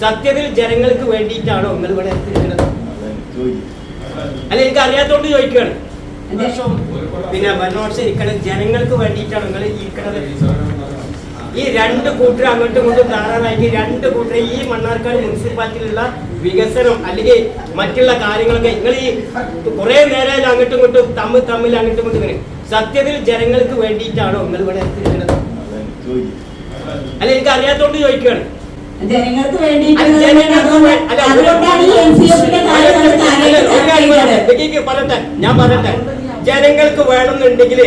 സത്യത്തിൽ ജനങ്ങൾക്ക് വേണ്ടിയിട്ടാണോ നിങ്ങൾ ഇവിടെ എത്തിയിരിക്കുന്നത്? അല്ല, എനിക്ക് അറിയാത്തോണ്ട് ചോദിക്കുകയാണ്. പിന്നെ ഭരണപക്ഷം ഇരിക്കണത് ജനങ്ങൾക്ക് വേണ്ടിയിട്ടാണ് നിങ്ങൾ ഇരിക്കണത്. ഈ രണ്ട് കൂട്ടർ അങ്ങോട്ടും ഇങ്ങോട്ടും ധാരാളമായിട്ട് രണ്ട് കൂട്ടർ ഈ മണ്ണാർക്കാട് മുനിസിപ്പാലിറ്റിയിലുള്ള വികസനം അല്ലെങ്കിൽ മറ്റുള്ള കാര്യങ്ങളൊക്കെ നിങ്ങൾ ഈ കുറെ നേരം അങ്ങോട്ടും ഇങ്ങോട്ടും തമ്മിൽ അങ്ങോട്ടും ഇങ്ങോട്ടും ഇങ്ങനെ സത്യത്തിൽ ജനങ്ങൾക്ക് വേണ്ടിയിട്ടാണോ നിങ്ങൾ ഇവിടെ എത്തിയിരിക്കുന്നത്? അല്ല, എനിക്ക് അറിയാത്തോണ്ട് ചോദിക്കുകയാണ്. ജനങ്ങൾക്ക് വേണ്ടി ഞാൻ പറയട്ടെ, ജനങ്ങൾക്ക് വേണമെന്നുണ്ടെങ്കിൽ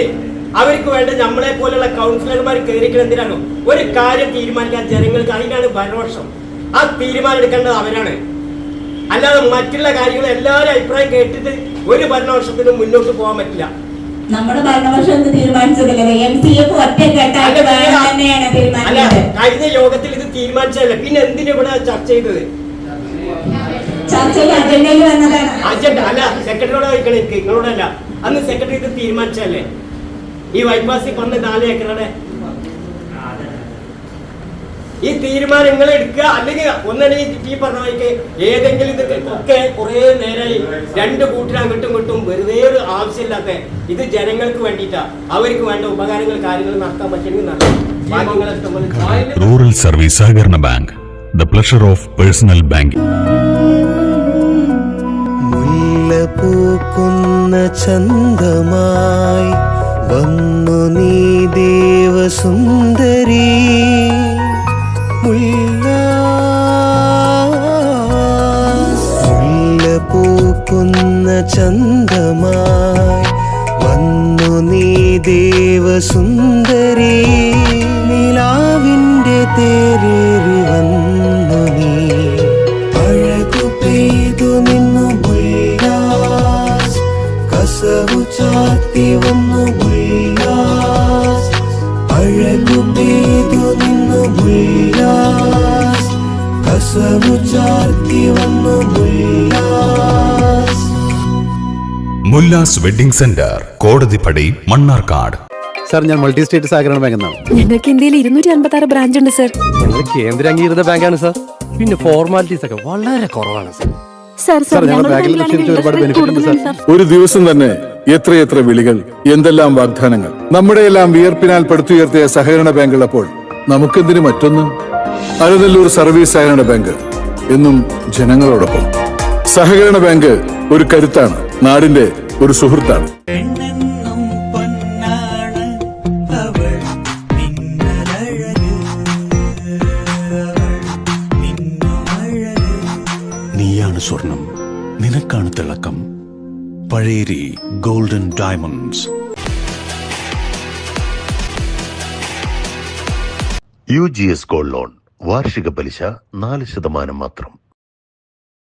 അവർക്ക് വേണ്ട നമ്മളെ പോലുള്ള കൗൺസിലർമാർ കയറിക്കണം. എന്തിനാണോ ഒരു കാര്യം തീരുമാനിക്കാൻ ജനങ്ങൾക്ക്? അതിനാണ് ഭരണപക്ഷം. ആ തീരുമാനം എടുക്കേണ്ടത് അവരാണ്. അല്ലാതെ മറ്റുള്ള കാര്യങ്ങൾ എല്ലാവരും അഭിപ്രായം കേട്ടിട്ട് ഒരു ഭരണപക്ഷത്തിനും മുന്നോട്ട് പോകാൻ പറ്റില്ല. നമ്മുടെ ഭരണപക്ഷം തീരുമാനിച്ചതല്ലേ? കഴിഞ്ഞ യോഗത്തിൽ ഇത് തീരുമാനിച്ചതല്ല, പിന്നെ എന്തിനാ ഇവിടെ ചർച്ച ചെയ്തത്? അജണ്ട അല്ല, സെക്രട്ടറിയോട് ചോദിക്കണം. എനിക്ക് നിങ്ങളോടല്ല. അന്ന് സെക്രട്ടറി ഇത് തീരുമാനിച്ചതല്ലേ? ഈ ബൈപ്പാസിൽ 4 ഏക്കറുടെ ഈ തീരുമാനം നിങ്ങൾ എടുക്കുക. അല്ലെങ്കിൽ ഒന്നല്ലെങ്കിൽ ഈ പറഞ്ഞ വഴിക്ക് ഏതെങ്കിലും ഇത് ഒക്കെ കുറെ നേരമായി രണ്ട് കൂട്ടിന് അങ്ങോട്ടും ഇങ്ങോട്ടും വെറുതെ ഒരു ആവശ്യമില്ലാത്ത ഇത് ജനങ്ങൾക്ക് വേണ്ടിയിട്ടാ. അവർക്ക് വേണ്ട ഉപകാരങ്ങൾ കാര്യങ്ങൾ നടത്താൻ പറ്റുമെങ്കിൽ നടത്തും. റൂറൽ സർവീസ് സഹകരണ bank, the pleasure of personal banking. മുല്ലപൂക്കുന്ന ചന്തമായി വന്നു നീ ദേവസുന്ദരി. മുല്ലപൂക്കുന്ന ചന്തമായി വന്നു നീ ദേവസുന്ദരി. നിലാവിൻ്റെ തേരേറി വന്നു നീ. അഴകു പെയ്തു നിന്നു മുല്ലാസ്, കസവു ചാത്തി വന്നു മുല്ലാസ്. അഴകു പെയ്തു നിന്നു മുല്ലാസ്, കസവു ചാത്തി വന്നു Mullas. Mullas wedding centre, Kodathippadi, Mannarkkad. Sir, ഞാൻ മൾട്ടി സ്റ്റേറ്റ് സഹകരണ ബാങ്ക് എന്നാണ്. ഞങ്ങൾക്ക് ഇന്ത്യയിൽ 256 ബ്രാഞ്ച് ഉണ്ട് സാർ. ഞങ്ങൾ കേന്ദ്ര അംഗീകൃത ബാങ്കാണ് സാർ. പിന്നെ ഫോർമാലിറ്റീസ് ഒക്കെ വളരെ കുറവാണ് സാർ. ഞങ്ങളുടെ ബാങ്കിൽ നിക്ഷേപിച്ച ഒരുപാട് ബെനിഫിറ്റ് ഉണ്ട് സാർ. ഒരു ദിവസം തന്നെ എത്രയെത്ര വിളികൾ, എന്തെല്ലാം വാഗ്ദാനങ്ങൾ. നമ്മുടെ എല്ലാം വിയർപ്പിനാൽ പടുത്തുയർത്തിയ സഹകരണ ബാങ്കുള്ളപ്പോൾ നമുക്കെന്തിനു മറ്റൊന്ന്? അരുനെല്ലൂർ സർവീസ് സഹകരണ ബാങ്ക് എന്നും ജനങ്ങളോടൊപ്പം. സഹകരണ ബാങ്ക് ഒരു കരുത്താണ്, നാടിന്റെ ഒരു സുഹൃത്താണ്. നീയാണ് സ്വർണം, നിനക്കാണ് തിളക്കം. Pazheri golden diamonds. UGS gold loan വാർഷിക പലിശ 4% മാത്രം.